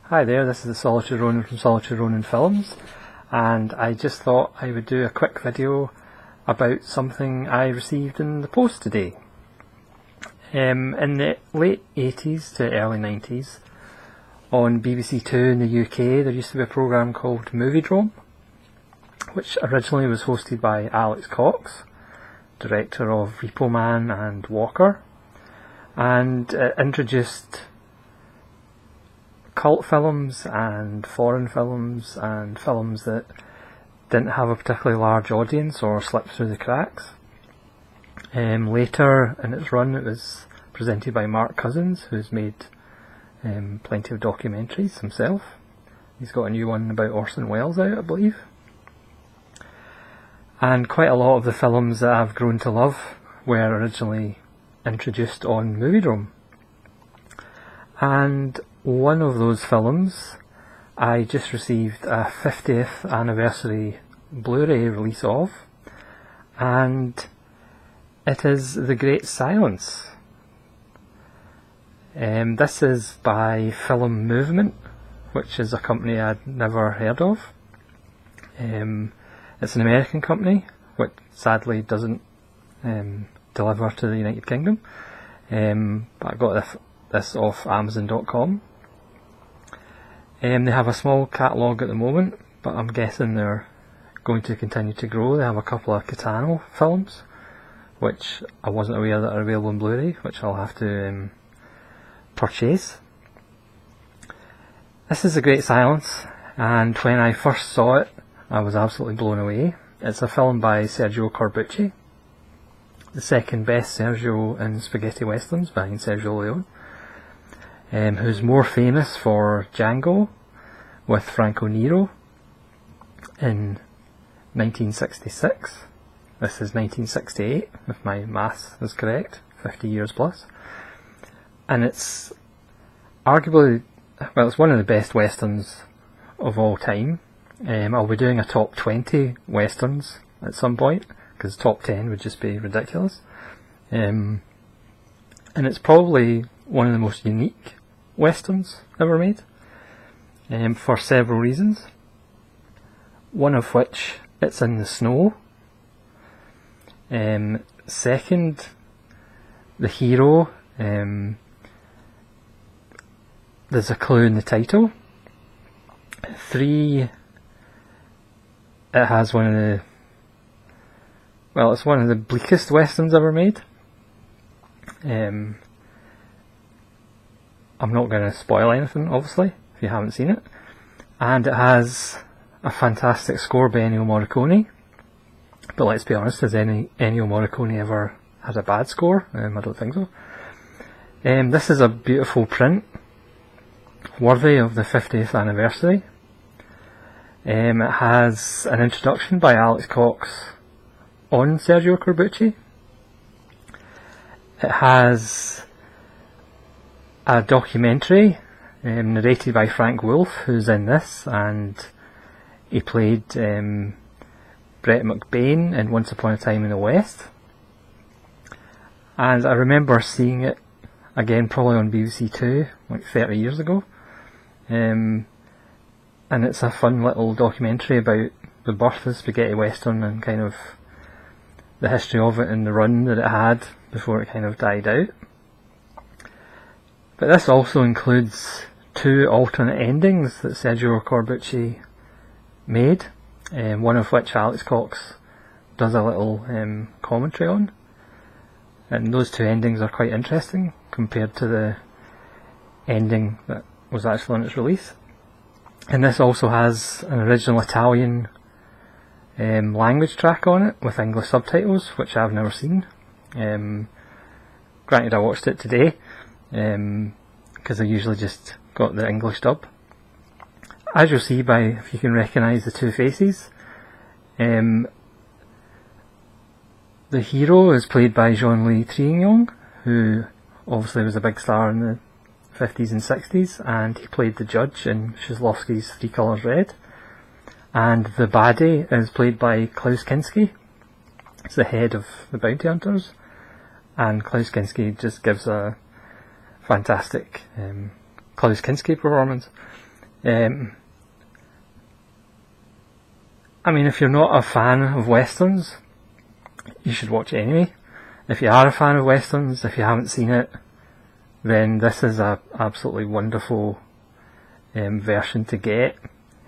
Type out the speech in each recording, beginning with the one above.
Hi there, this is the Solitary Ronin from Solitary Ronin Films, and I just thought I would do a quick video about something I received in the post today. In the late 80s to early 90s, on BBC Two in the UK, there used to be a programme called Moviedrome, which originally was hosted by Alex Cox, director of Repo Man and Walker, and it introduced cult films and foreign films and films that didn't have a particularly large audience or slipped through the cracks. Later in its run it was presented by Mark Cousins, who's made plenty of documentaries himself. He's got a new one about Orson Welles out, I believe. And quite a lot of the films that I've grown to love were originally introduced on Moviedrome. And one of those films I just received a 50th anniversary Blu-ray release of, and it is The Great Silence. This is by Film Movement, which is a company I'd never heard of. It's an American company, which sadly doesn't deliver to the United Kingdom. But I got this off Amazon.com. They have a small catalogue at the moment, but I'm guessing they're going to continue to grow. They have a couple of Kitano films, which I wasn't aware that are available on Blu-ray, which I'll have to purchase. This is A Great Silence, and when I first saw it, I was absolutely blown away. It's a film by Sergio Corbucci, the second best Sergio in spaghetti westerns behind Sergio Leone. Who's more famous for Django with Franco Nero in 1966. This is 1968, if my maths is correct, 50 years plus. And it's arguably, well, it's one of the best westerns of all time. I'll be doing a top 20 westerns at some point, because top 10 would just be ridiculous. And it's probably one of the most unique westerns ever made, for several reasons. One of which, it's in the snow. Second, the hero, there's a clue in the title. 3, it has one of the, well, it's one of the bleakest westerns ever made. I'm not going to spoil anything, obviously, if you haven't seen it. And it has a fantastic score by Ennio Morricone. But let's be honest, has Ennio Morricone ever had a bad score? I don't think so. This is a beautiful print, worthy of the 50th anniversary. It has an introduction by Alex Cox on Sergio Corbucci. It has a documentary narrated by Frank Wolff, who's in this, and he played Brett McBain in Once Upon a Time in the West. And I remember seeing it again, probably on BBC Two, like 30 years ago. And it's a fun little documentary about the birth of spaghetti western and kind of the history of it and the run that it had before it kind of died out. But this also includes 2 alternate endings that Sergio Corbucci made, one of which Alex Cox does a little commentary on. And those 2 endings are quite interesting compared to the ending that was actually on its release. And this also has an original Italian language track on it with English subtitles, which I've never seen. Granted, I watched it today, because I usually just got the English dub. As you'll see by, if you can recognise the 2 faces, the hero is played by Jean-Louis Trintignant, who obviously was a big star in the 50s and 60s, and he played the judge in Kieślowski's 3 Colours Red. And the baddie is played by Klaus Kinski. He's the head of the Bounty Hunters, and Klaus Kinski just gives a fantastic Klaus Kinski performance. I mean, if you're not a fan of westerns, you should watch it anyway. If you are a fan of westerns, if you haven't seen it, then this is a absolutely wonderful version to get.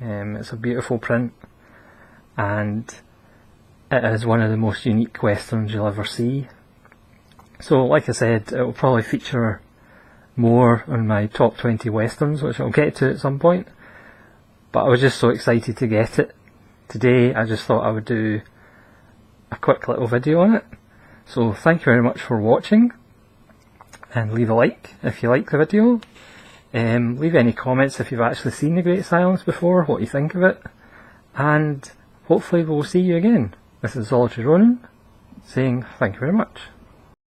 It's a beautiful print, and it is one of the most unique westerns you'll ever see. So, like I said, it will probably feature more on my top 20 westerns, which I'll get to at some point. But I was just so excited to get it today, I just thought I would do a quick little video on it. So thank you very much for watching, and leave a like if you like the video. Leave any comments if you've actually seen The Great Silence before, what you think of it, and hopefully we'll see you again. This is Solitary Ronin, saying thank you very much.